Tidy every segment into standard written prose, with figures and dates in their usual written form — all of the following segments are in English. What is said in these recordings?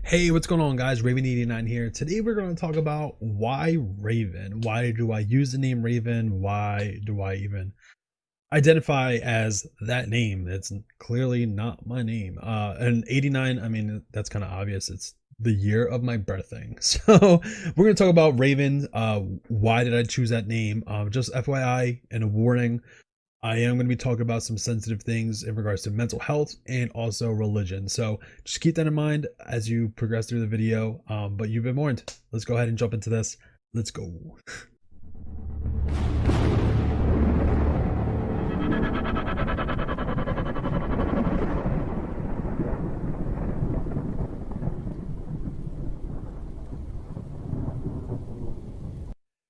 Hey, what's going on, guys? Raven89 here. Today we're going to talk about why Raven. Why do I use the name Raven? Why do I even identify as that name? It's clearly not my name. And 89, I mean, that's kind of obvious. It's the year of my birthing. So we're going to talk about Raven. Why did I choose that name? Just FYI and a warning. I am going to be talking about some sensitive things in regards to mental health and also religion. So just keep that in mind as you progress through the video. But you've been warned. Let's go ahead and jump into this. Let's go.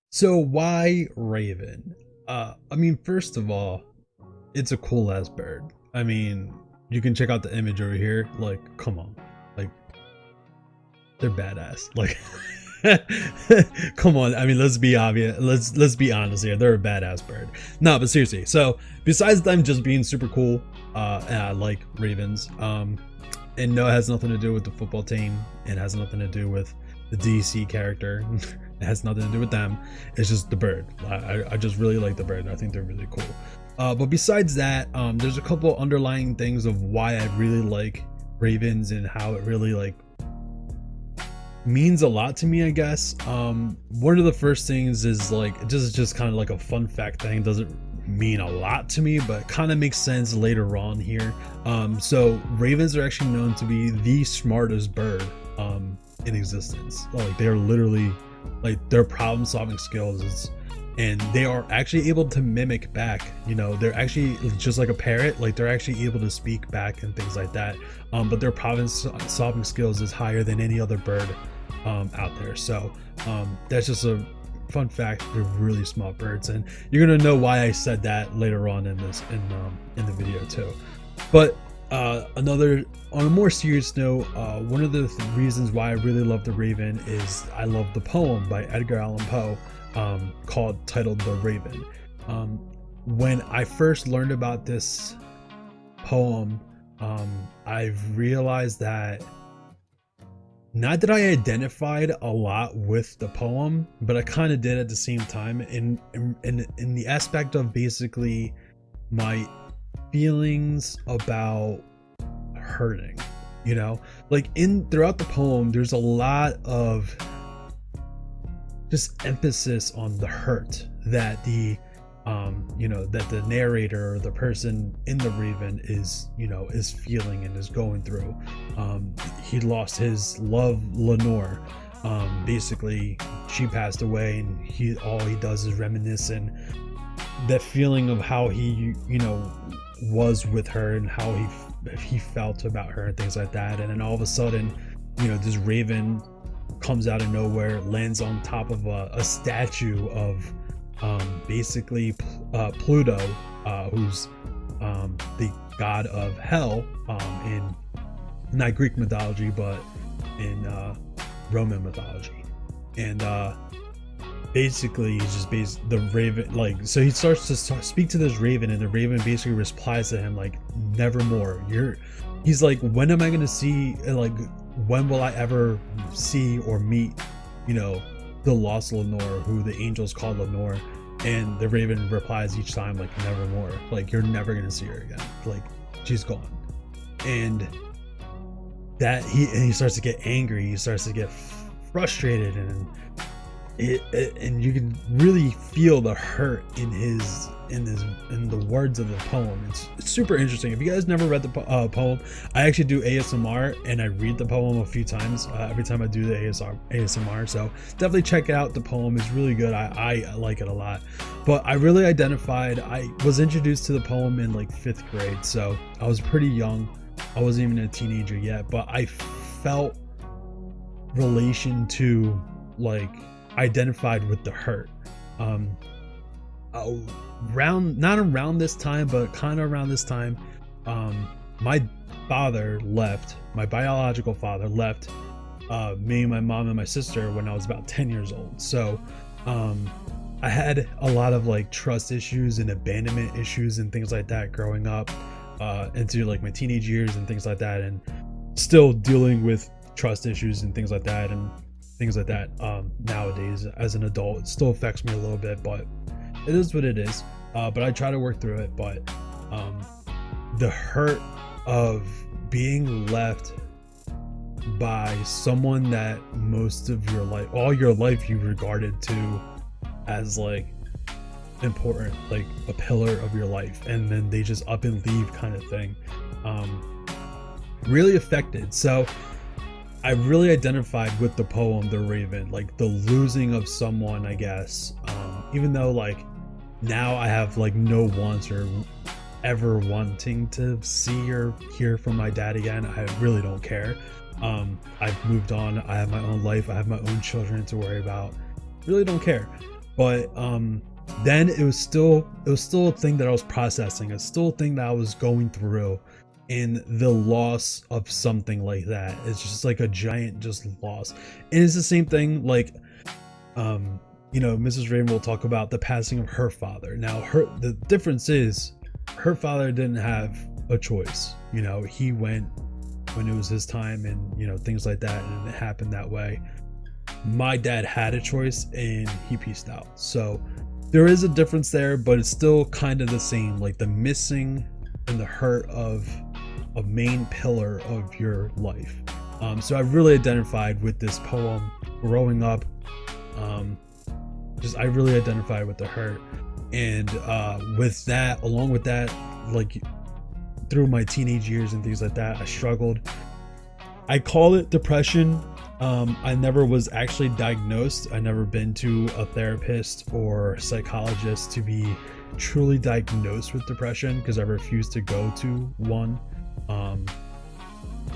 So why Raven? I mean, first of all, it's a cool ass bird. I mean, you can check out the image over here. Like, come on, like they're badass. Like, come on. I mean, let's be obvious. Let's be honest here. They're a badass bird. No, but seriously. So besides them just being super cool, and I like ravens. And no, it has nothing to do with the football team. It has nothing to do with the DC character. It has nothing to do with them. It's just the bird. I just really like the bird. I think they're really cool. But besides that, there's a couple underlying things of why I really like ravens and how it really like means a lot to me, I guess. One of the first things is like just kind of like a fun fact thing. Doesn't mean a lot to me, but kind of makes sense later on here. So ravens are actually known to be the smartest bird in existence. Like they're literally like their problem solving skills is, and they are actually able to mimic back. You know, they're actually just like a parrot. Like they're actually able to speak back and things like that. But their problem solving skills is higher than any other bird out there. So that's just a fun fact. They're really smart birds, and you're gonna know why I said that later on in this in the video too. But on a more serious note, one of the reasons why I really love the Raven is I love the poem by Edgar Allan Poe titled The Raven. When I first learned about this poem, I've realized that not that I identified a lot with the poem, but I kind of did at the same time in the aspect of basically my feelings about hurting. You know, like throughout the poem there's a lot of just emphasis on the hurt that the that the narrator or the person in the Raven is feeling and is going through. He lost his love Lenore. Basically she passed away, and all he does is reminisce and that feeling of how he was with her and how he felt about her and things like that. And then all of a sudden, this Raven comes out of nowhere, lands on top of a statue of basically Pluto, who's the god of hell in not Greek mythology but in Roman mythology. And basically he's just the Raven, like, so he starts to speak to this Raven, and the Raven basically replies to him like, nevermore. He's like, when am I gonna see, like, when will I ever see or meet the lost Lenore, who the angels call Lenore? And the Raven replies each time like, nevermore. Like, you're never gonna see her again. Like, she's gone. And that he starts to get angry, he starts to get frustrated, and you can really feel the hurt in the words of the poem. It's super interesting. If you guys never read the poem, I actually do ASMR and I read the poem a few times every time I do the ASMR. So definitely check out the poem. It's really good. I like it a lot. But I really identified, I was introduced to the poem in like 5th grade, so I was pretty young. I wasn't even a teenager yet, but I felt relation to, like, identified with the hurt. Not around this time, but kind of around this time, my father left, my biological father left me, my mom, and my sister when I was about 10 years old. So I had a lot of like trust issues and abandonment issues and things like that growing up into like my teenage years and things like that, and still dealing with trust issues and things like that, nowadays as an adult. It still affects me a little bit, but it is what it is. But I try to work through it. But the hurt of being left by someone that most of your life, all your life, you regarded to as like important, like a pillar of your life, and then they just up and leave kind of thing, really affected. So I really identified with the poem The Raven, like the losing of someone, I guess. Even though like now I have like no wants or ever wanting to see or hear from my dad again, I really don't care. I've moved on. I have my own life. I have my own children to worry about. Really don't care. But then it was still a thing that I was processing. It's still a thing that I was going through, and the loss of something like that, it's just like a giant just loss. And it's the same thing like Mrs. Raven will talk about the passing of her father. Now the difference is her father didn't have a choice. He went when it was his time, and things like that, and it happened that way. My dad had a choice and he peaced out. So there is a difference there, but it's still kind of the same, like the missing and the hurt of a main pillar of your life. So I really identified with this poem growing up. I really identified with the hurt, and with that, along with that, like through my teenage years and things like that, I struggled. I call it depression. I never was actually diagnosed. I never been to a therapist or psychologist to be truly diagnosed with depression, because I refuse to go to one.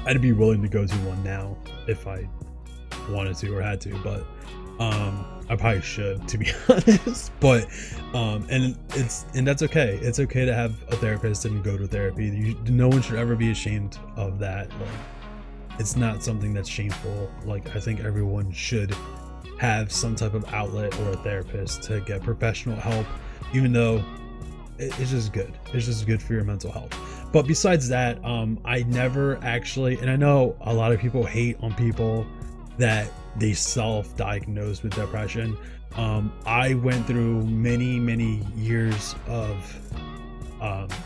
I'd be willing to go to one now if I wanted to or had to, but I probably should, to be honest. But and that's okay. It's okay to have a therapist and go to therapy. No one should ever be ashamed of that. Like, it's not something that's shameful. Like, I think everyone should have some type of outlet or a therapist to get professional help, even though it's just good. It's just good for your mental health. But besides that, I never actually, and I know a lot of people hate on people that they self-diagnose with depression. I went through many years of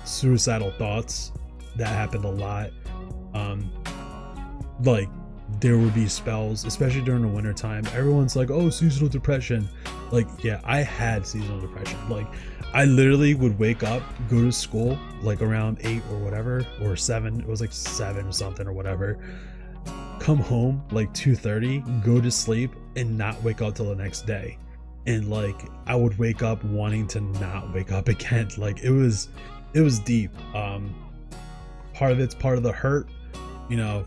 suicidal thoughts. That happened a lot. Like, there would be spells, especially during the winter time. Everyone's like, oh, seasonal depression. Like, yeah, I had seasonal depression. Like, I literally would wake up, go to school like around 8 or whatever, or 7. It was like 7 or something or whatever. Come home like 2:30, go to sleep, and not wake up till the next day. And like, I would wake up wanting to not wake up again. Like, it was deep. Part of it's part of the hurt,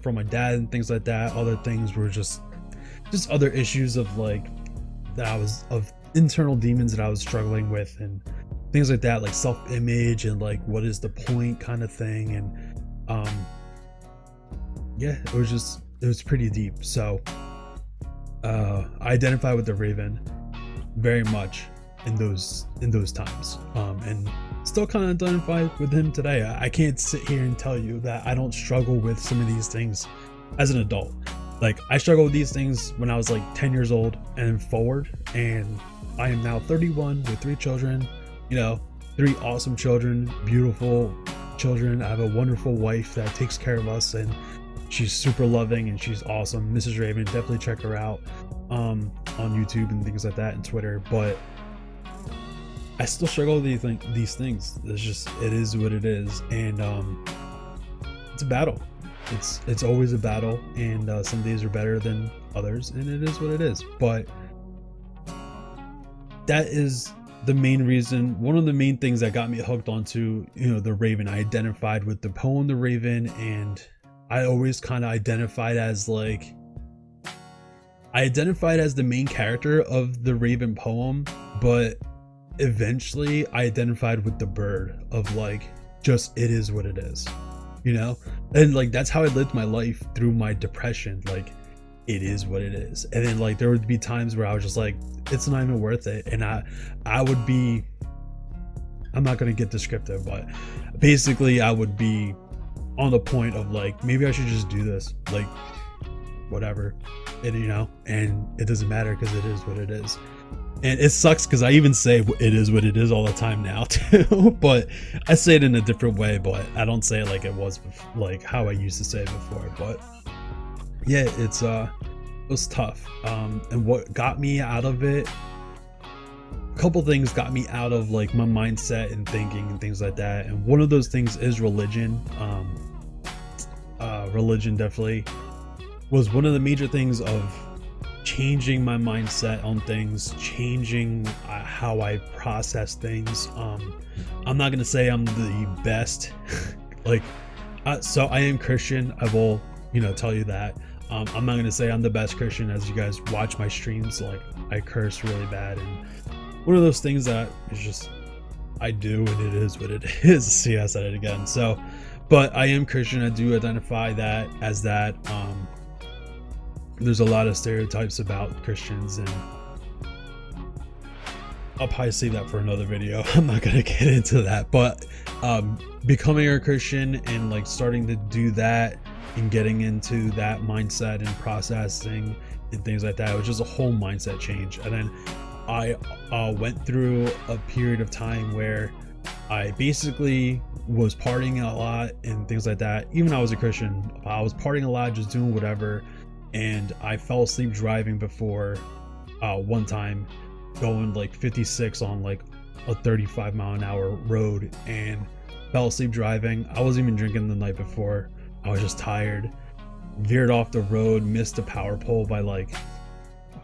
from my dad and things like that. Other things were just other issues of like of internal demons that I was struggling with, and things like that, like self-image and like what is the point kind of thing. And yeah, it was pretty deep. So I identify with the Raven very much in those times, and still kind of identify with him today. I can't sit here and tell you that I don't struggle with some of these things as an adult. Like, I struggled with these things when I was like 10 years old and forward, and I am now 31 with 3 children, 3 awesome children, beautiful children. I have a wonderful wife that takes care of us, and she's super loving and she's awesome. Mrs. Raven, definitely check her out on YouTube and things like that, and Twitter. But I still struggle with these things. It is what it is, and it's a battle. It's always a battle, and some days are better than others, and it is what it is. But that is the main reason, one of the main things that got me hooked onto the Raven. I identified with the poem The Raven, and I always kind of identified as the main character of the Raven poem, but eventually I identified with the bird of like, just, it is what it is, and like, that's how I lived my life through my depression. Like, it is what it is. And then like, there would be times where I was just like, it's not even worth it. And I would be, I'm not going to get descriptive, but basically I would be on the point of like, maybe I should just do this. Like, whatever, and and it doesn't matter because it is what it is. And it sucks because I even say it is what it is all the time now too, but I say it in a different way. But I don't say it like it was like how I used to say it before. But yeah, it was tough. And what got me out of it, a couple things got me out of like my mindset and thinking and things like that. And one of those things is religion. Religion definitely was one of the major things of changing my mindset on things, changing how I process things. I'm not gonna say I'm the best, like, so I am Christian. I will, tell you that. I'm not gonna say I'm the best Christian. As you guys watch my streams, like, I curse really bad, and one of those things that is just I do, and it is what it is. See, I said it again. So, but I am Christian. I do identify that as that. There's a lot of stereotypes about Christians, and I'll probably save that for another video. I'm not gonna get into that, but becoming a Christian and like starting to do that and getting into that mindset and processing and things like that, it was just a whole mindset change. And then I went through a period of time where I basically was partying a lot and things like that. Even though I was a Christian, I was partying a lot, just doing whatever. And I fell asleep driving before, one time, going like 56 on like a 35-mile-an-hour road, and fell asleep driving. I wasn't even drinking the night before. I was just tired. Veered off the road, missed a power pole by like,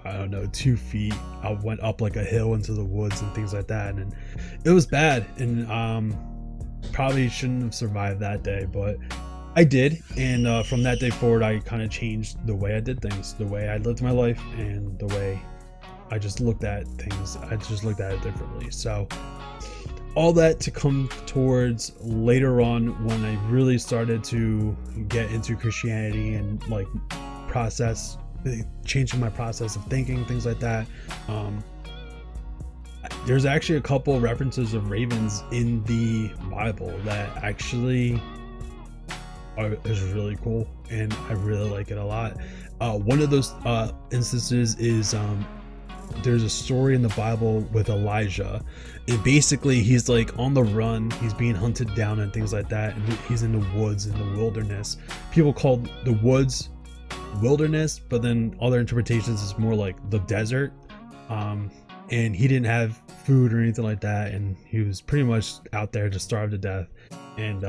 I don't know, 2 feet. I went up like a hill into the woods and things like that, and it was bad. And probably shouldn't have survived that day, but I did. And from that day forward, I kind of changed the way I did things, the way I lived my life, and the way I just looked at things. I just looked at it differently. So all that to come towards later on, when I really started to get into Christianity and like process, changing my process of thinking, things like that. There's actually a couple references of ravens in the Bible that actually is really cool, and I really like it a lot. One of those instances is there's a story in the Bible with Elijah, and basically he's like on the run, he's being hunted down and things like that, and he's in the woods, in the wilderness. People call the woods wilderness, but then other interpretations is more like the desert. And he didn't have food or anything like that, and he was pretty much out there to starve to death. And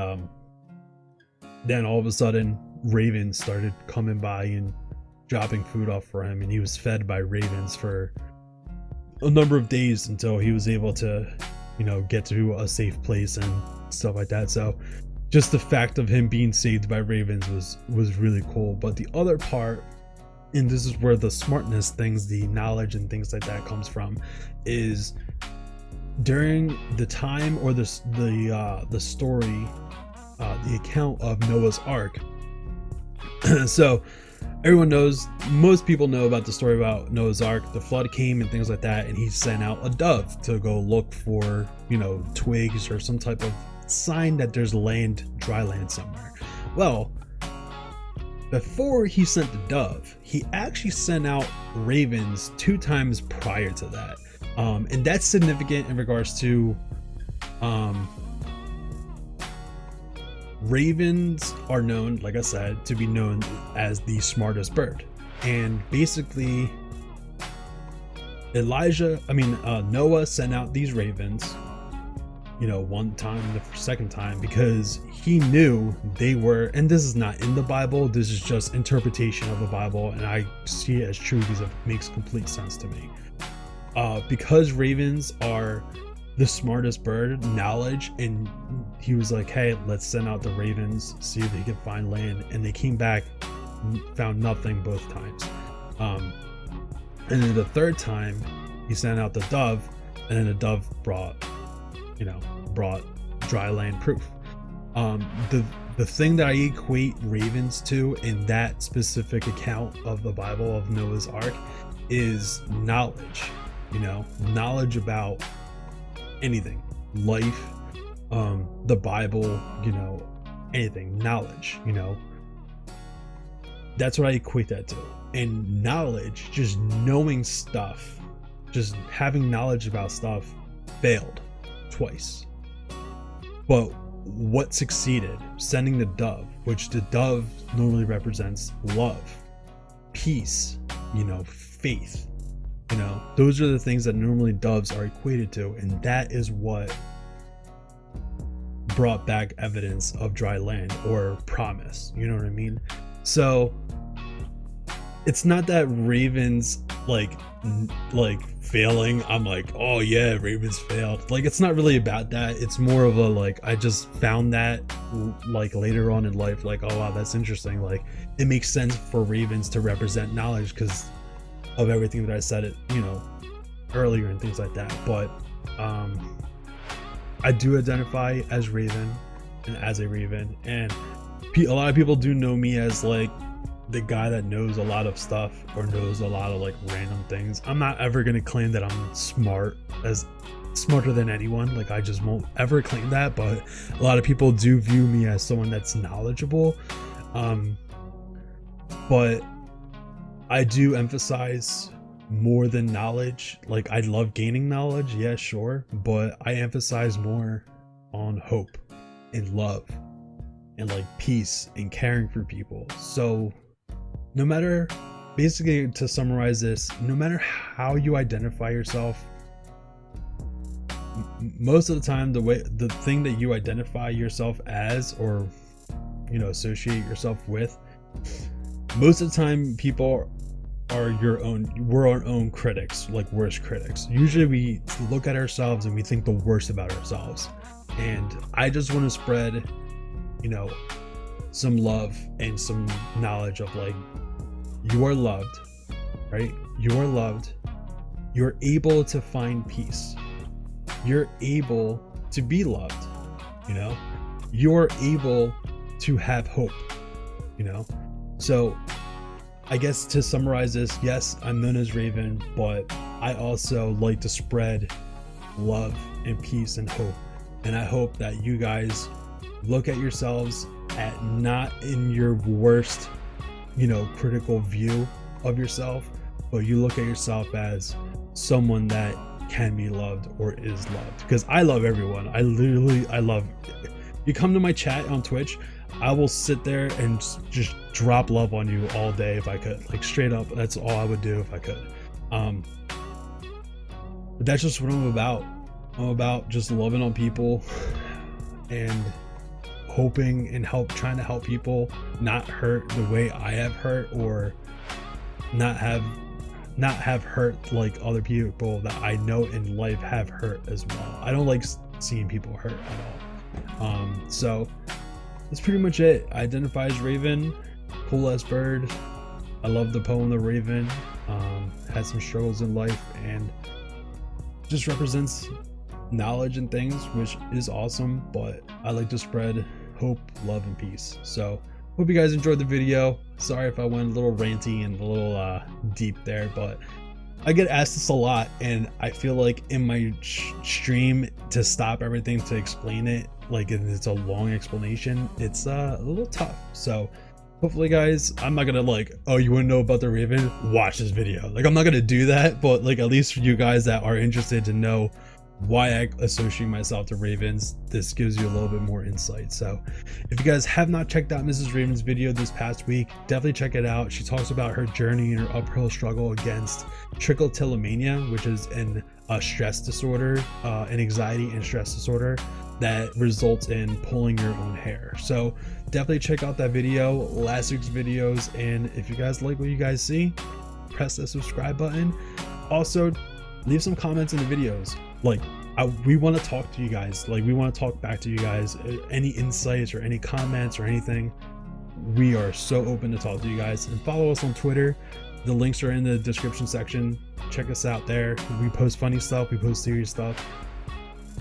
then all of a sudden ravens started coming by and dropping food off for him, and he was fed by ravens for a number of days until he was able to, get to a safe place and stuff like that. So just the fact of him being saved by ravens was really cool. But the other part, and this is where the smartness things, the knowledge and things like that comes from, is during the time, or the story, the account of Noah's Ark. So everyone knows, most people know about the story about Noah's Ark. The flood came and things like that, and he sent out a dove to go look for, twigs or some type of sign that there's dry land somewhere. Well, before he sent the dove, he actually sent out ravens 2 times prior to that. And that's significant in regards to ravens are known, like I said, to be known as the smartest bird. And basically Noah sent out these ravens, one time, the second time, because he knew they were, and this is not in the Bible, this is just interpretation of the Bible, and I see it as true because it makes complete sense to me. Because ravens are the smartest bird, knowledge, and he was like, hey, let's send out the ravens, see if they can find land. And they came back, found nothing both times. And then the third time he sent out the dove, and then the dove brought dry land proof. The thing that I equate ravens to in that specific account of the Bible of Noah's Ark is knowledge. Knowledge about anything, life, the Bible, anything, knowledge. That's what I equate that to. And knowledge, just knowing stuff, just having knowledge about stuff, failed twice. But what succeeded? Sending the dove, which the dove normally represents love, peace, faith. Those are the things that normally doves are equated to, and that is what brought back evidence of dry land or promise. You know what I mean? So it's not that ravens like failing. I'm like, oh yeah, ravens failed. Like, it's not really about that. It's more of a like, I just found that like later on in life, like, oh wow, that's interesting. Like, it makes sense for ravens to represent knowledge because of everything that I said it earlier and things like that. But I do identify as Raven and as a Raven, and a lot of people do know me as like the guy that knows a lot of stuff or knows a lot of like random things. I'm not ever going to claim that I'm smarter than anyone. Like, I just won't ever claim that, but a lot of people do view me as someone that's knowledgeable. But I do emphasize more than knowledge. Like, I love gaining knowledge, yeah, sure, but I emphasize more on hope and love and like peace and caring for people. So no matter, basically, to summarize this, no matter how you identify yourself, most of the time the thing that you identify yourself as or associate yourself with, most of the time people are we're our own critics, like worst critics. Usually we look at ourselves and we think the worst about ourselves, and I just want to spread some love and some knowledge of like, you are loved, right? You are loved. You're able to find peace. You're able to be loved. You're able to have hope. So I guess to summarize this, yes, I'm known as Raven, but I also like to spread love and peace and hope. And I hope that you guys look at yourselves at not in your worst, critical view of yourself, but you look at yourself as someone that can be loved or is loved. Because I love everyone. I love. You come to my chat on Twitch, I will sit there and just drop love on you all day if I could. Like, straight up, that's all I would do if I could. But that's just what I'm about. I'm about just loving on people and hoping and trying to help people not hurt the way I have hurt, or not have hurt like other people that I know in life have hurt as well. I don't like seeing people hurt at all. So that's pretty much it. I identify as Raven, cool ass bird. I love the poem The Raven. Had some struggles in life and just represents knowledge and things, which is awesome, but I like to spread hope, love, and peace. So hope you guys enjoyed the video. Sorry if I went a little ranty and a little deep there, but I get asked this a lot, and I feel like in my stream, to stop everything to explain it, like it's a long explanation, it's a little tough. So hopefully, guys, I'm not gonna like, oh, you want to know about the Raven? Watch this video. Like, I'm not gonna do that, but like, at least for you guys that are interested to know why I associate myself to ravens, this gives you a little bit more insight. So if you guys have not checked out Mrs. Raven's video this past week, definitely check it out. She talks about her journey and her uphill struggle against trichotillomania, which is a stress disorder, an anxiety and stress disorder that results in pulling your own hair. So definitely check out that video, last week's videos, and if you guys like what you guys see, press the subscribe button. Also, leave some comments in the videos. Like, we want to talk to you guys. Like, we want to talk back to you guys. Any insights or any comments or anything, we are so open to talk to you guys. And follow us on Twitter. The links are in the description section. Check us out there. We post funny stuff, we post serious stuff,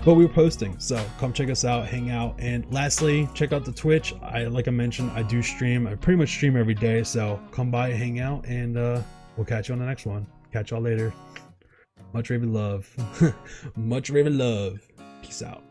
but we're posting, so come check us out, hang out. And lastly, check out the Twitch. Like I mentioned, I do stream. I pretty much stream every day, so come by, hang out, and we'll catch you on the next one. Catch y'all later. Much Raven love. Much Raven love. Peace out.